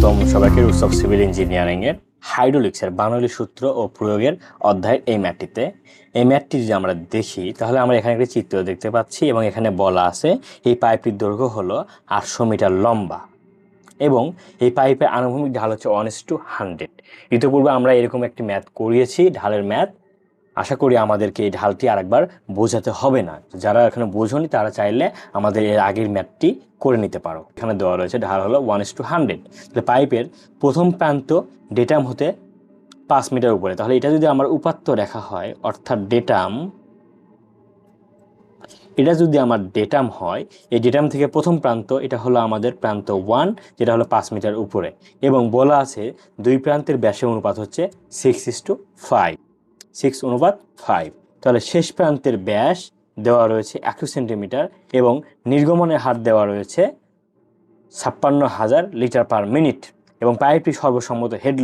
স্বাগতম সবাইকে roots of civil engineering এর হাইড্রোলিক্সের বার্নৌলি সূত্র ও প্রয়োগের অধ্যায়ের এই ম্যাথটিতে। এই ম্যাথটি যদি আমরা দেখি তাহলে আমরা এখানে একটি চিত্র দেখতে পাচ্ছি এবং এখানে বলা আছে এই পাইপটির দৈর্ঘ্য হলো 800 মিটার লম্বা এবং এই পাইপের আনুভূমিক ঢাল হচ্ছে 1:100। ইতিপূর্বে আমরা এরকম একটি ম্যাথ করিয়েছি, ঢালের ম্যাথ। আশা করি আমাদেরকে এই ঢালটি আরেকবার বোঝাতে হবে না। যারা এখানে বোঝনি তারা চাইলে আমাদের এর আগের ম্যাথটি করে নিতে পারো। এখানে দেওয়া রয়েছে ঢাল হলো 1:100। তাহলে পাইপের প্রথম প্রান্ত ডেটাম হতে 5 মিটার উপরে। তাহলে এটা যদি আমার উপাত্ত রেখা হয়, অর্থাৎ ডেটাম, এটা যদি আমার ডেটাম হয়, এই ডেটাম থেকে প্রথম প্রান্ত এটা হলো আমাদের প্রান্ত 1, যেটা হলো 5 মিটার উপরে, এবং বলা আছে দুই প্রান্তের ব্যাসের অনুপাত হচ্ছে 6:5, 6:5। তাহলে শেষ প্রান্তের ব্যাস দেওয়া রয়েছে 100 সেন্টিমিটার এবং নির্গমনের হার দেওয়া রয়েছে 56,000 লিটার পার মিনিট এবং পাইপটি সর্বসম্মত হেড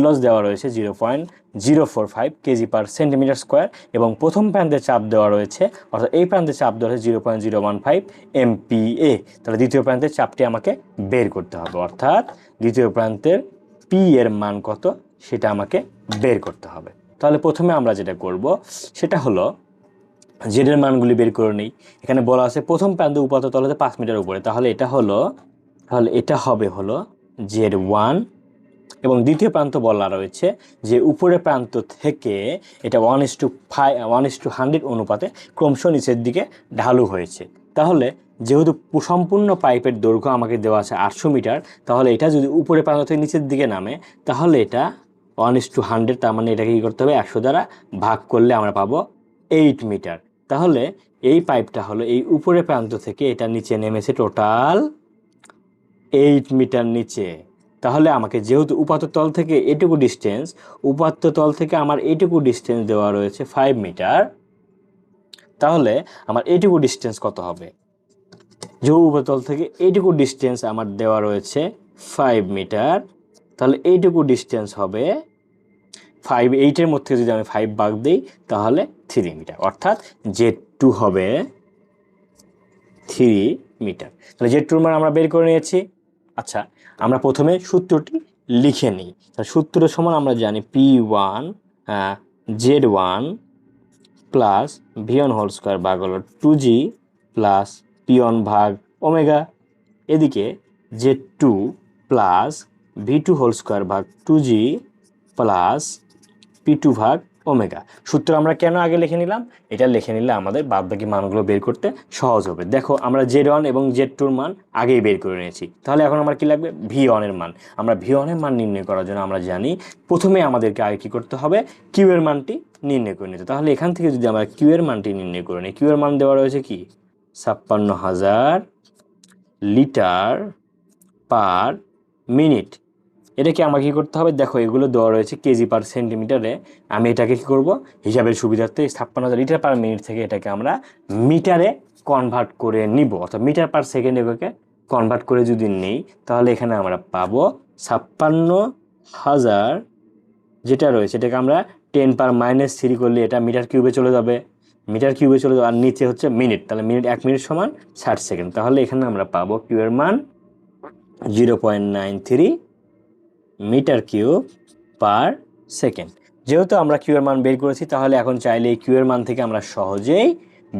লস দেওয়া রয়েছে 0.045 কেজি পার সেন্টিমিটার স্কোয়ার এবং প্রথম প্রান্তে চাপ দেওয়া রয়েছে, অর্থাৎ এই প্রান্তে চাপ দেওয়া রয়েছে 0.015 MPa। তাহলে দ্বিতীয় প্রান্তের চাপটি আমাকে বের করতে হবে, অর্থাৎ দ্বিতীয় প্রান্তের পি এর মান কত সেটা আমাকে বের করতে হবে। তাহলে প্রথমে আমরা যেটা করব সেটা হলো জেডের মানগুলি বের করে নিই। এখানে বলা আছে প্রথম প্রান্ত উপাত্ত তল হতে 5 মিটার উপরে, তাহলে এটা হবে হলো Z1 এবং দ্বিতীয় প্রান্ত বলা রয়েছে যে উপরের প্রান্ত থেকে এটা 1:100 অনুপাতে ক্রমশ নিচের দিকে ঢালু হয়েছে। তাহলে যেহেতু সম্পূর্ণ পাইপের দৈর্ঘ্য আমাকে দেওয়া আছে 800 মিটার, তাহলে এটা যদি উপরের প্রান্ত থেকে নিচের দিকে নামে তাহলে এটা 1:100, তার মানে এটাকে কী করতে হবে 100 দ্বারা ভাগ করলে আমরা পাবো 8 মিটার। তাহলে এই পাইপটা হলো এই উপরের প্রান্ত থেকে এটা নিচে নেমেছে টোটাল 8 মিটার নিচে। তাহলে আমাকে যেহেতু উপাত্ত তল থেকে আমার এইটুকু ডিস্টেন্স দেওয়া রয়েছে 5 মিটার, তাহলে আমার এইটুকু ডিস্টেন্স কত হবে? যেহেতু উপাত্ত তল থেকে এইটুকু ডিস্টেন্স আমার দেওয়া রয়েছে 5 মিটার, তাহলে এইটুকু ডিস্টেন্স হবে 8-এর মধ্যে যদি আমি 5 ভাগ দিই তাহলে 3 মিটার, অর্থাৎ Z2 হবে 3 মিটার। তাহলে Z2 মান আমরা বের করে নিয়েছি। আচ্ছা, আমরা প্রথমে সূত্রটি লিখে নিই। সূত্র সমান আমরা জানি P1 Z1 plus V1 whole square ভাগ হলো 2G প্লাস P1 ভাগ ওমেগা, এদিকে Z2 plus V2 whole square ভাগ 2G প্লাস P2 ভাগ ওমেগা। সূত্র আমরা কেন আগে লিখে নিলাম? এটা লিখে নিলে আমাদের বাদবাকি মানগুলো বের করতে সহজ হবে। দেখো আমরা Z1 এবং Z2 মান আগেই বের করে নিয়েছি, তাহলে এখন আমার কি লাগবে? V1 এর মান। আমরা V1 এর মান নির্ণয় করার জন্য আমরা জানি প্রথমে আমাদেরকে আগে কী করতে হবে? Q এর মানটি নির্ণয় করে নিতে। তাহলে এখান থেকে যদি আমরা Q এর মানটি নির্ণয় করে নিই, Q এর মান দেওয়া রয়েছে কি 56,000 লিটার পার মিনিট। এটাকে আমাকে কী করতে হবে? দেখো এগুলো দেওয়া রয়েছে কেজি পার সেন্টিমিটারে, আমি এটাকে কী করব হিসাবের সুবিধার্থে 56,000 লিটার পার মিনিট থেকে এটাকে আমরা মিটারে কনভার্ট করে নিব, অর্থাৎ মিটার পার সেকেন্ড এটাকে কনভার্ট করে যদি নিই তাহলে এখানে আমরা পাবো 56,000 যেটা রয়েছে এটাকে আমরা 10⁻³ করলে এটা মিটার কিউবে চলে যাবে, আর নিচে হচ্ছে মিনিট, তাহলে 1 মিনিট সমান 60 সেকেন্ড। তাহলে এখানে আমরা পাবো কিউ এর মান 0.93 মিটার কিউব পার সেকেন্ড। যেহেতু আমরা কিউ এর মান বের করেছি, তাহলে এখন চাইলে এই কিউ এর মান থেকে আমরা সহজেই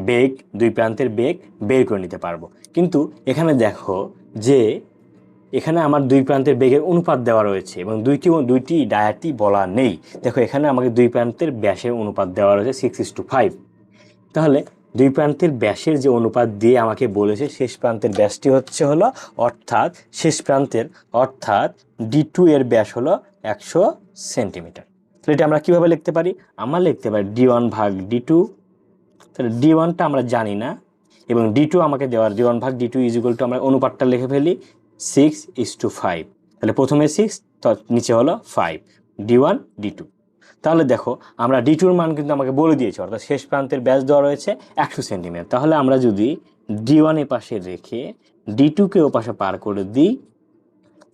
বেগ, দুই প্রান্তের বেগ বের করে নিতে পারবো। কিন্তু এখানে দেখো যে এখানে আমার দুই প্রান্তের বেগের অনুপাত দেওয়া রয়েছে এবং দুইটি ডায়াটি বলা নেই। দেখো এখানে আমাকে দুই প্রান্তের ব্যাসের অনুপাত দেওয়া রয়েছে 6:5। তাহলে দুই প্রান্তের ব্যাসের যে অনুপাত দিয়ে আমাকে বলেছে শেষ প্রান্তের ব্যাসটি হচ্ছে হলো, অর্থাৎ D2 এর ব্যাস হলো 100 সেন্টিমিটার। তাহলে এটা আমরা কীভাবে লিখতে পারি? আমরা লিখতে পারি D1 ভাগ D2। তাহলে D1টা আমরা জানি না এবং D2 আমাকে দেওয়ার, D1 ভাগ D2 = আমরা অনুপাতটা লিখে ফেলি 6:5। তাহলে প্রথমে 6, তো নিচে হলো 5, D1 D2। তাহলে দেখো আমরা D2 এর মান কিন্তু আমাকে বলে দিয়েছে, অর্থাৎ শেষ প্রান্তের ব্যাস দেওয়া রয়েছে 100 সেন্টিমিটার। তাহলে আমরা যদি D1 এর পাশে রেখে D2কে ও পাশে পার করে দিই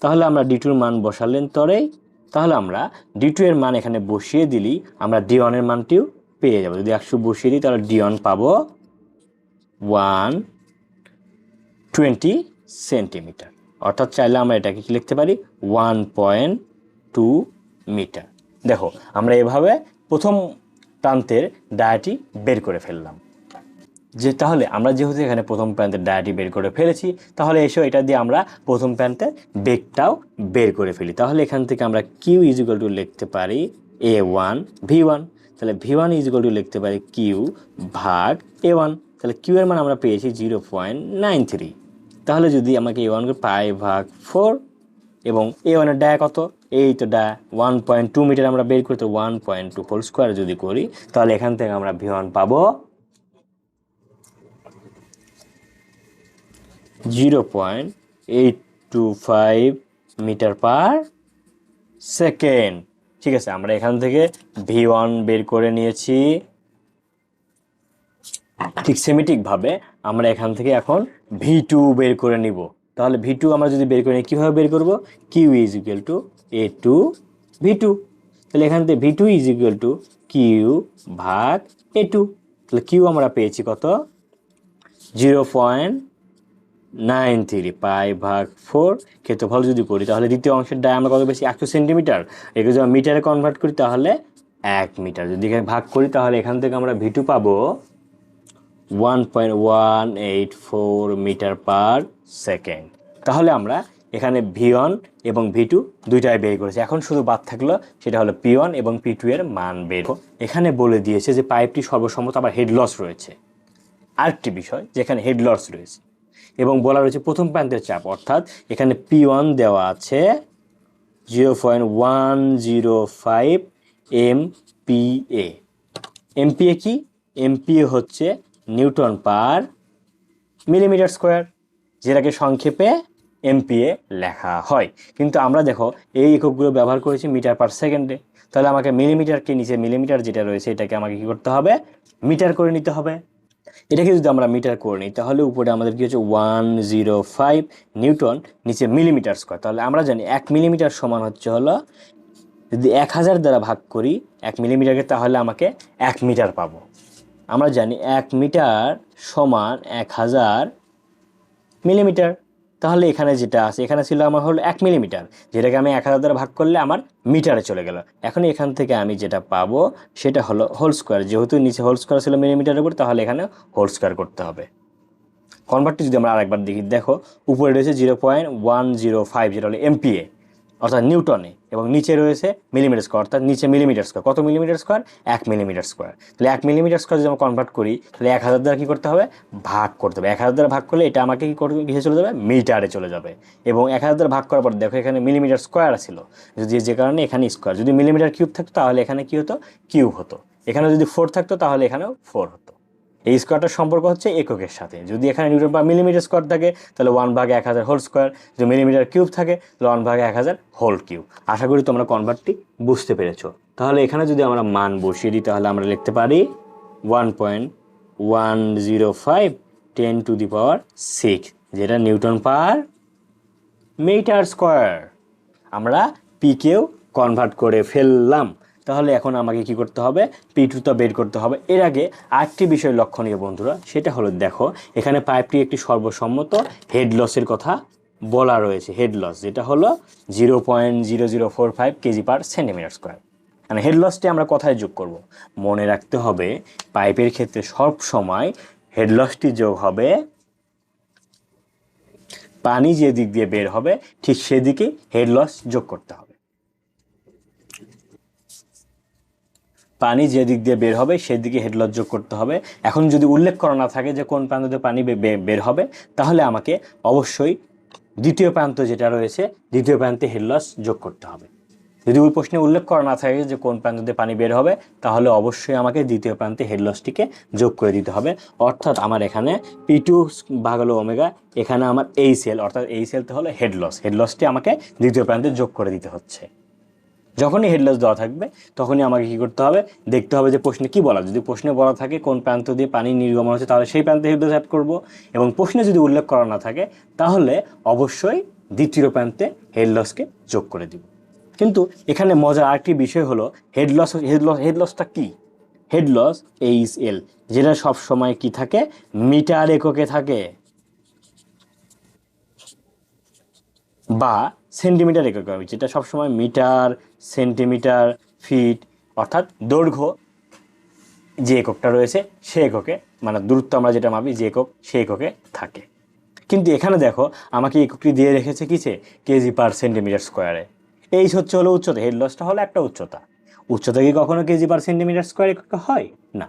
তাহলে আমরা D2 এর মান বসালেন তরেই, তাহলে আমরা D2 এর মান এখানে বসিয়ে দিলেই আমরা D1 এর মানটিও পেয়ে যাবো। যদি 100 বসিয়ে দিই তাহলে D1 পাবো 120 সেন্টিমিটার, অর্থাৎ চাইলে আমরা এটাকে কি লিখতে পারি 1.2 মিটার। দেখো আমরা এভাবে প্রথম প্রান্তের ডায়াটি বের করে ফেললাম। তাহলে আমরা যেহেতু এখানে প্রথম প্রান্তের ডায়াটি বের করে ফেলেছি, তাহলে এসেও এটা দিয়ে আমরা প্রথম প্রান্তের বেগটাও বের করে ফেলি। তাহলে এখান থেকে আমরা কিউ ইজিক্যাল টু লিখতে পারি A1 V1, তাহলে V1 ইজিক্যাল টু লিখতে পারি কিউ ভাগ A1, তাহলে কিউ এর মান আমরা পেয়েছি 0.93। তাহলে যদি আমাকে A1 পাই ভাগ 4 এবং A1 এর ডায়া কত, এই তো ডায়া 1.2 মিটার আমরা বের করতে 1.2 হোল স্কোয়ার যদি করি, তাহলে এখান থেকে আমরা V1 পাবো 0.825 মিটার পার সেকেন্ড। ঠিক আছে, আমরা এখান থেকে V1 বের করে নিয়েছি। ঠিক সেমিটিকভাবে আমরা এখান থেকে এখন V2 বের করে নিব। তাহলে V2 আমরা যদি বের করে নিই, কীভাবে বের করব? Q is equal two A2 V2, তাহলে এখান থেকে V2 is equal two Q ভাগ A2, তাহলে কিউ আমরা পেয়েছি কত? 0.93 পাই ভাগ 4। ক্ষেত্রফল যদি করি তাহলে দ্বিতীয় অংশের ডায়া আমরা কত পেয়েছি? 100 সেন্টিমিটার। একে যদি আমরা মিটারে কনভার্ট করি তাহলে 1 মিটার। যদি এখানে ভাগ করি তাহলে এখান থেকে আমরা V2 পাবো 1.184 মিটার পার সেকেন্ড। তাহলে আমরা এখানে V1 এবং V2 দুইটাই বের করেছি। এখন শুধু বাদ থাকলো সেটা হলো P1 এবং P2 এর মান বের। এখানে বলে দিয়েছে যে পাইপটি সর্বসম্মত আবার হেড লস রয়েছে। আরেকটি বিষয় যেখানে হেড লস রয়েছে এবং বলা রয়েছে প্রথম প্রান্তের চাপ, অর্থাৎ এখানে P1 দেওয়া আছে 0.105 MPa। MPa কি? MPa হচ্ছে নিউটন পার মিলিমিটার স্কোয়ার, যেটাকে সংক্ষেপে MPa লেখা হয়। কিন্তু আমরা দেখো এই এককগুলো ব্যবহার করেছি মিটার পার সেকেন্ডে, তাহলে আমাকে মিলিমিটারকে নিচে মিলিমিটার যেটা রয়েছে এটাকে আমাকে কী করতে হবে? মিটার করে নিতে হবে। এটাকে যদি আমরা মিটার করে নিই তাহলে উপরে আমাদের কী হচ্ছে 105 নিউটন, নিচে মিলিমিটার স্কোয়ার। তাহলে আমরা জানি 1 মিলিমিটার সমান হচ্ছে হলো, যদি 1000 দ্বারা ভাগ করি 1 মিলিমিটারকে, তাহলে আমাকে 1 মিটার পাবো। আমরা জানি 1 মিটার সমান 1000 মিলিমিটার। তাহলে এখানে যেটা আছে, এখানে ছিল আমার হলো 1 মিলিমিটার, যেটাকে আমি 1000 দ্বারা ভাগ করলে আমার মিটারে চলে গেল। এখন এখান থেকে আমি যেটা পাবো সেটা হলো হোল স্কোয়ার। যেহেতু নিচে হোল স্কোয়ার ছিল মিলিমিটারের উপর, তাহলে এখানে হোল স্কোয়ার করতে হবে। কনভার্টটি যদি আমরা আরেকবার দেখি, দেখো উপরে রয়েছে 0.105 যেটা হলো MPa অর্থাৎ নিউটনে, এবং নিচে রয়েছে মিলিমিটার স্কোয়ার, অর্থাৎ নিচে মিলিমিটার স্কোয়ার। কত মিলিমিটার স্কোয়ার? 1 millimetre square. তাহলে 1 মিলিমিটার স্কোয়ার যদি আমরা কনভার্ট করি তাহলে 1000 দ্বারা কী করতে হবে? ভাগ করতে হবে। 1000 দ্বারা ভাগ করলে এটা আমাকে কী করবে? কিসে চলে যাবে? মিটারে চলে যাবে। এবং 1000 দ্বারা ভাগ করার পর দেখো এখানে মিলিমিটার স্কোয়ার ছিল, যদি যে কারণে এখানে স্কোয়ার। যদি মিলিমিটার কিউব থাকতো তাহলে এখানে কী হতো? কিউব হতো। এখানে যদি 4 থাকতো তাহলে এখানেও 4 হতো। এই স্কোয়ারটার সম্পর্ক হচ্ছে এককের সাথে। যদি এখানে নিউটন বা মিলিমিটার স্কোয়ার থাকে তাহলে 1/1000 হোল স্কোয়ার, যদি মিলিমিটার কিউব থাকে তাহলে 1/1000 হোল কিউব। আশা করি তোমরা কনভার্টটি বুঝতে পেরেছো। তাহলে এখানে যদি আমরা মান বসিয়ে দিই তাহলে আমরা লিখতে পারি 1.105 10⁶, যেটা নিউটন পার মিটার স্কোয়ার। আমরা পিকেও কনভার্ট করে ফেললাম। তাহলে এখন আমাকে কি করতে হবে? P2 টা বের করতে হবে। এর আগে আরেকটি বিষয় লক্ষণীয় বন্ধুরা, সেটা হলো দেখো এখানে পাইপটি একটি সর্বসম্মত হেড লসের কথা বলা রয়েছে। হেড লস যেটা হলো 0.0045 কেজি পার সেন্টিমিটার স্কোয়ার। মানে হেড লসটি আমরা কোথায় যোগ করব? মনে রাখতে হবে পাইপের ক্ষেত্রে সব সময় হেড লসটি যোগ হবে পানি যে দিক দিয়ে বের হবে ঠিক সেদিকে হেড লস যোগ করতে হবে। পানি যে দিক দিয়ে বের হবে সেদিকে হেড লস যোগ করতে হবে। এখন যদি উল্লেখ করা না থাকে যে কোন প্রান্ত দিয়ে পানি বের হবে, তাহলে আমাকে অবশ্যই দ্বিতীয় প্রান্ত যেটা রয়েছে দ্বিতীয় প্রান্তে হেড লস যোগ করতে হবে। যদি ওই প্রশ্নে উল্লেখ করা না থাকে যে কোন প্রান্ত দিয়ে পানি বের হবে, তাহলে অবশ্যই আমাকে দ্বিতীয় প্রান্তে হেড লসটিকে যোগ করে দিতে হবে। অর্থাৎ আমার এখানে P2 ভাগ হলো ওমেগা, এখানে আমার এই সেল অর্থাৎ এই সেলতে হলো হেড লস। হেড লসটি আমাকে দ্বিতীয় প্রান্তে যোগ করে দিতে হচ্ছে। যখনই হেড লস দেওয়া থাকবে তখনই আমাকে কী করতে হবে? দেখতে হবে যে প্রশ্নে কী বলা। যদি প্রশ্নে বলা থাকে কোন প্রান্ত দিয়ে পানি নির্গমন হচ্ছে তাহলে সেই প্রান্তে হেড লস অ্যাড করবো, এবং প্রশ্নে যদি উল্লেখ করা না থাকে তাহলে অবশ্যই দ্বিতীয় প্রান্তে হেড লসকে যোগ করে দিব। কিন্তু এখানে মজার আরেকটি বিষয় হলো হেড লসটা কি? হেড লস HL, যেটা সব সময় কি থাকে? মিটার এককে থাকে। বা সেন্টিমিটার এককে হবে, যেটা সবসময় মিটার, সেন্টিমিটার, ফিট, অর্থাৎ দৈর্ঘ্য যে এককটা রয়েছে সে এককে, মানে দূরত্ব আমরা যেটা মাপি যে একক সে এককে থাকে। কিন্তু এখানে দেখো আমাকে এককটি দিয়ে রেখেছে কিসে, কেজি পার সেন্টিমিটার স্কোয়ারে। এই হচ্ছে হলো উচ্চতা, হেড লসটা হলো একটা উচ্চতা। উচ্চতা কি কখনো কেজি পার সেন্টিমিটার স্কোয়ার এককে হয় না।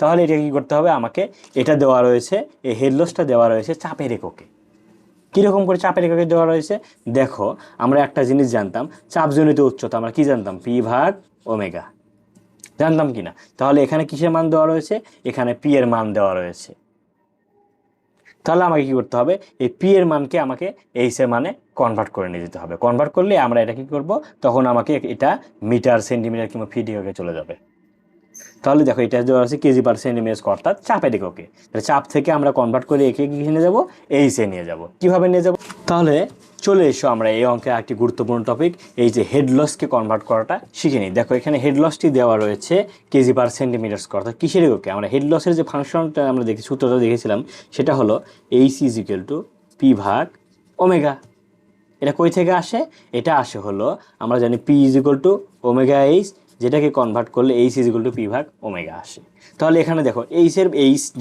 তাহলে এটা কি করতে হবে আমাকে, এটা দেওয়া রয়েছে, এই হেড লসটা দেওয়া রয়েছে চাপের এককে। কীরকম করে চাপের এককে দেওয়া রয়েছে দেখো, আমরা একটা জিনিস জানতাম, চাপজনিত উচ্চতা আমরা কি জানতাম, পি ভাগ ওমেগা, জানতাম কি না? তাহলে এখানে কিসের মান দেওয়া রয়েছে, এখানে পি এর মান দেওয়া রয়েছে। তাহলে আমাকে কি করতে হবে, এই পি এর মানকে আমাকে এইচ এর মানে কনভার্ট করে নিয়ে যেতে হবে। কনভার্ট করলে আমরা এটা কি করব, তখন আমাকে এটা মিটার, সেন্টিমিটার কিংবা ফিট এককে চলে যাবে। তাহলে দেখো এটা দেওয়া আছে কেজি পার সেন্টিমিটার স্কোয়ার, অর্থাৎ চাপের এককে। তাহলে চাপ থেকে আমরা কনভার্ট করে একে কি নিয়ে যাব, এইচে নিয়ে যাব। কিভাবে নিয়ে যাব, তাহলে চলে এসো আমরা এই অঙ্কে একটি গুরুত্বপূর্ণ টপিক, এই যে হেড লসকে কনভার্ট করাটা শিখে নিই। দেখো এখানে হেড লসটি দেওয়া রয়েছে কেজি পার সেন্টিমিটার স্কোয়ার, অর্থাৎ কিসের এককে। আমরা হেড লসের যে ফাংশনটা আমরা দেখি, সূত্রটা দেখেছিলাম, সেটা হলো H is equal two P ভাগ ওমেগা। এটা কই থেকে আসে, এটা আসে হলো আমরা জানি P is equal two omega H, যেটাকে কনভার্ট করলে H is equal two P ভাগ ওমেগা আসে। তাহলে এখানে দেখো এইচ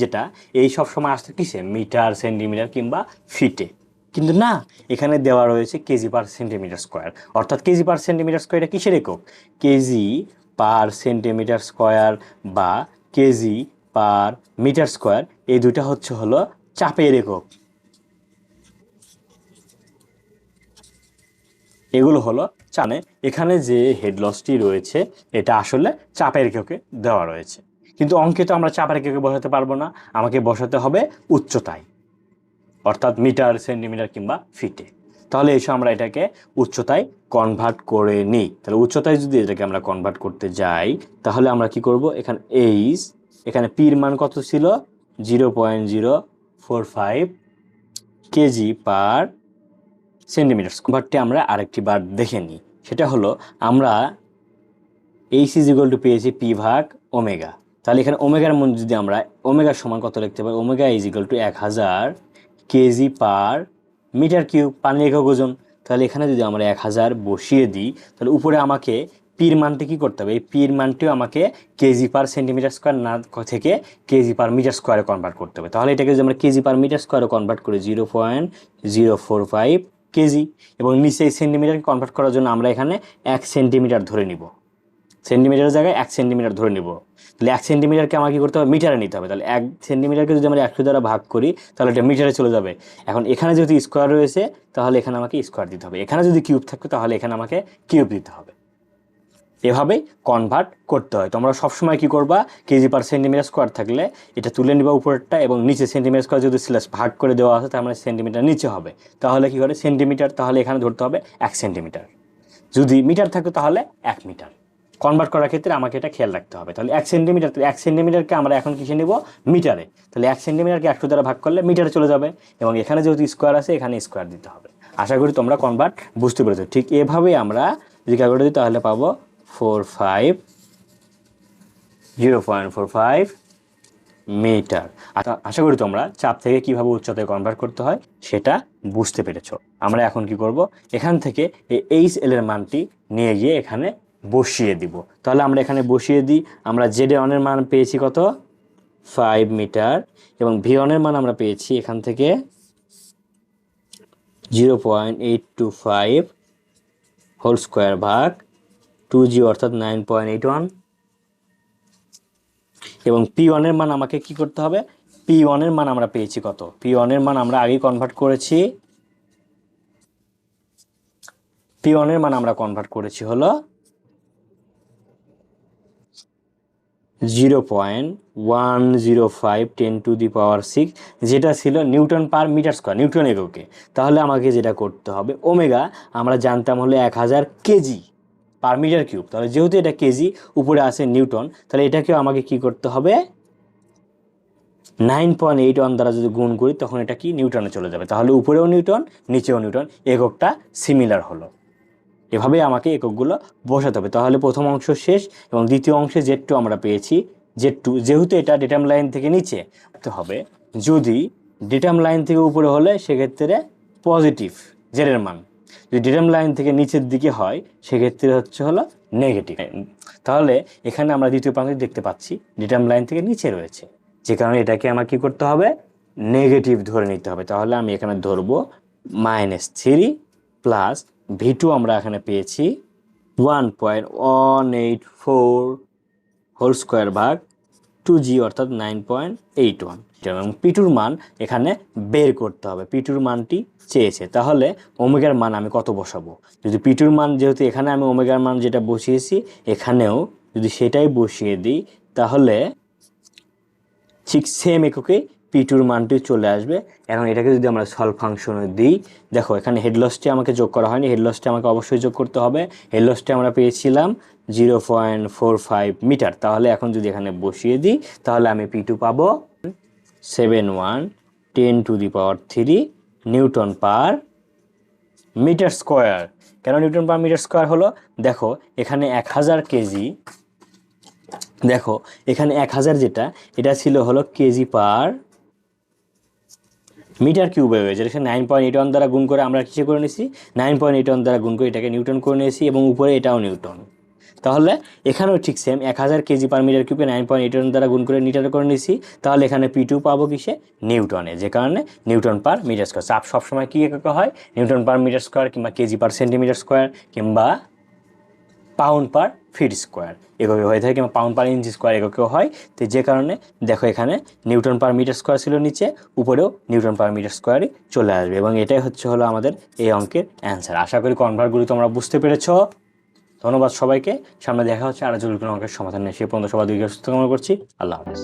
যেটা, এই সব সময় আসছে কিসে, মিটার, সেন্টিমিটার কিংবা ফিটে। কিন্তু না, এখানে দেওয়া রয়েছে কেজি পার সেন্টিমিটার স্কোয়ার, অর্থাৎ কেজি পার সেন্টিমিটার স্কোয়ার এটা কিসের একক, কেজি পার সেন্টিমিটার স্কোয়ার বা কেজি পার মিটার স্কোয়ার, এই দুইটা হচ্ছে হলো চাপের একক। এগুলো হলো চানে, এখানে যে হেড লসটি রয়েছে এটা আসলে চাপের এককে দেওয়া রয়েছে। কিন্তু অঙ্কে তো আমরা চাপের এককে বসাতে পারবো না, আমাকে বসাতে হবে উচ্চতায়, অর্থাৎ মিটার, সেন্টিমিটার কিংবা ফিটে। তাহলে এসে আমরা এটাকে উচ্চতায় কনভার্ট করে নিই। তাহলে উচ্চতায় যদি এটাকে আমরা কনভার্ট করতে যাই, তাহলে আমরা কি করব, এখানে এইচ, এখানে পির মান কত ছিল, 0.045 কেজি পার সেন্টিমিটার। বারটি আমরা আরেকটি বার দেখে নিই, সেটা হলো আমরা এইচ ইজ ইকুয়াল টু পেয়েছি পি ভাগ ওমেগা। তাহলে এখানে ওমেগার মধ্যে যদি আমরা ওমেগার সমান কত লিখতে পারি, omega is equal to 1000 KG per metre cube, পানির একক ওজন। তাহলে এখানে যদি আমরা 1000 বসিয়ে দিই, তাহলে উপরে আমাকে পির মানটি কী করতে হবে, এই পির মানটিও আমাকে কেজি পার সেন্টিমিটার স্কোয়ার না থেকে কেজি পার মিটার স্কোয়ারে কনভার্ট করতে হবে। তাহলে এটাকে যদি আমরা কেজি পার মিটার স্কোয়ারে কনভার্ট করি 0.045 কেজি, এবং নিচে এই সেন্টিমিটারকে কনভার্ট করার জন্য আমরা এখানে 1 সেন্টিমিটার ধরে নিব, সেন্টিমিটারের জায়গায় 1 সেন্টিমিটার ধরে নিব। তাহলে 1 সেন্টিমিটারকে আমাকে কী করতে হবে, মিটারে নিতে হবে। তাহলে 1 সেন্টিমিটারকে যদি আমরা 100 দ্বারা ভাগ করি, তাহলে এটা মিটারে চলে যাবে। এখন এখানে যেহেতু স্কোয়ার রয়েছে, তাহলে এখানে আমাকে স্কোয়ার দিতে হবে। এখানে যদি কিউব থাকতো, তাহলে এখানে আমাকে কিউব দিতে হবে। এভাবেই কনভার্ট করতে হয়। তোমরা সবসময় কী করবা, কেজি পার সেন্টিমিটার স্কোয়ার থাকলে এটা তুলে নিবা উপরেরটা, এবং নিচে সেন্টিমিটার স্কোয়ার যদি স্ল্যাশ ভাগ করে দেওয়া আছে, তার মানে সেন্টিমিটার নিচে হবে। তাহলে কী করে সেন্টিমিটার, তাহলে এখানে ধরতে হবে 1 সেন্টিমিটার। যদি মিটার থাকতো তাহলে 1 মিটার। কনভার্ট করার ক্ষেত্রে আমাকে এটা খেয়াল রাখতে হবে। তাহলে 1 সেন্টিমিটার, 1 সেন্টিমিটারকে আমরা এখন কিসে নেব, মিটারে। তাহলে 1 সেন্টিমিটারকে 100 দ্বারা ভাগ করলে মিটারে চলে যাবে, এবং এখানে যেহেতু স্কোয়ার আছে এখানে স্কোয়ার দিতে হবে। আশা করি তোমরা কনভার্ট বুঝতে পেরেছো। ঠিক এভাবেই আমরা যদি ক্যালকুলেট দিই, তাহলে পাবো 0.45 মিটার। আশা করি তোমরা চাপ থেকে কিভাবে উচ্চতায় কনভার্ট করতে হয় সেটা বুঝতে পেরেছো। আমরা এখন কি করব, এখান থেকে এই এইচ এল এর মানটি নিয়ে গিয়ে এখানে বসিয়ে দিব। তাহলে আমরা এখানে বসিয়ে দিই, আমরা জেড ওয়ানের মান পেয়েছি কত, 5 মিটার, এবং ভি ওয়ানের মান আমরা পেয়েছি এখান থেকে 0.825 হোল স্কোয়ার ভাগ 2g, অর্থাৎ 9.81। এবং পি ওয়ানের মান আমাকে কি করতে হবে, পি ওয়ানের মান আমরা পেয়েছি কত, পি ওয়ানের মান আমরা আগেই কনভার্ট করেছি, পি ওয়ানের মান আমরা কনভার্ট করেছি হলো 0.105 10⁶, যেটা ছিল newton per metre square, newton এককে। তাহলে আমাকে যেটা করতে হবে, ওমেগা আমরা জানতাম হলো 1000 কেজি পার মিটার কিউব। তাহলে যেহেতু এটা কেজি, উপরে আছে নিউটন, তাহলে এটাকেও আমাকে কি করতে হবে, 9.81 দ্বারা যদি গুণ করি, তখন এটা কি নিউটনে চলে যাবে। তাহলে উপরেও নিউটন, নিচেও নিউটন, এককটা সিমিলার হলো। এভাবেই আমাকে এককগুলো বসাতে হবে। তাহলে প্রথম অংশ শেষ, এবং দ্বিতীয় অংশে Z2 আমরা পেয়েছি। Z2 যেহেতু এটা ডেটাম লাইন থেকে নিচে হবে, যদি ডেটাম লাইন থেকে উপরে হলে সেক্ষেত্রে পজিটিভ জেডের মান, যদি ডেটাম লাইন থেকে নিচের দিকে হয় সেক্ষেত্রে হচ্ছে হলো নেগেটিভ। তাহলে এখানে আমরা দ্বিতীয় প্রান্ত দেখতে পাচ্ছি ডেটাম লাইন থেকে নিচে রয়েছে, যে কারণে এটাকে আমার কি করতে হবে, নেগেটিভ ধরে নিতে হবে। তাহলে আমি এখানে ধরবো -3 প্লাস V2 আমরা এখানে পেয়েছি 1.184 হোল স্কোয়ার ভাগ 2G অর্থাৎ 9.81, এবং পিটুর মান এখানে বের করতে হবে। পিটুর মানটি চেয়েছে, তাহলে ওমেগার মান আমি কত বসাবো? যদি পিটুর মান, যেহেতু এখানে আমি ওমেগার মান যেটা বসিয়েছি এখানেও যদি সেটাই বসিয়ে দিই তাহলে ঠিক সেম এককে পিটুর মানটি চলে আসবে। এখন এটাকে যদি আমরা সলভ ফাংশনে দিই, দেখো এখানে হেড লসটি আমাকে যোগ করা হয়নি, হেড লসটি আমাকে অবশ্যই যোগ করতে হবে। হেড লসটি আমরা পেয়েছিলাম 0.45 মিটার। তাহলে এখন যদি এখানে বসিয়ে দিই তাহলে আমি P2 পাবো 71×10⁻³ নিউটন পার মিটার স্কোয়ার। কেন নিউটন পার মিটার স্কোয়ার হলো? দেখো এখানে 1000 কেজি, দেখো এখানে 1000 যেটা এটা ছিল হলো কেজি পার মিটার কিউব হয়ে গেছে। এখানে 9.81 দ্বারা গুণ করে আমরা কিসে করে নিয়েছি, 9.81 দ্বারা গুণ করে এটাকে নিউটন করে নিয়েছি, এবং উপরে এটাও নিউটন। তাহলে এখানেও ঠিক সেম 1000 কেজি পার মিটার কিউবে 9.81 দ্বারা গুণ করে মিটার করে নিয়েছি। তাহলে এখানে P2 পাবো কিসে, নিউটনে, যে কারণে নিউটন পার মিটার স্কোয়ার। চাপ সবসময় কী এককে হয়, নিউটন পার মিটার স্কোয়ার কিংবা কেজি পার সেন্টিমিটার স্কোয়ার কিংবা পাউন্ড পার ফিট স্কোয়ার এভাবে হয়ে থাকে, কিংবা পাউন্ড পার ইঞ্চি স্কোয়ার এককেও হয়। তো যে কারণে দেখো এখানে নিউটন পার মিটার স্কোয়ার ছিল নিচে, উপরেও নিউটন পার মিটার স্কোয়ারই চলে আসবে, এবং এটাই হচ্ছে হলো আমাদের এই অঙ্কের অ্যান্সার। আশা করি কনভার্টগুলি তোমরা বুঝতে পেরেছো। ধন্যবাদ সবাইকে। সামনে দেখা হচ্ছে আরো জরুরি কোনো অঙ্কের সমাধান নিয়ে। সে পর্যন্ত সবাই সুস্থ কামনা করছি। আল্লাহ হাফেজ।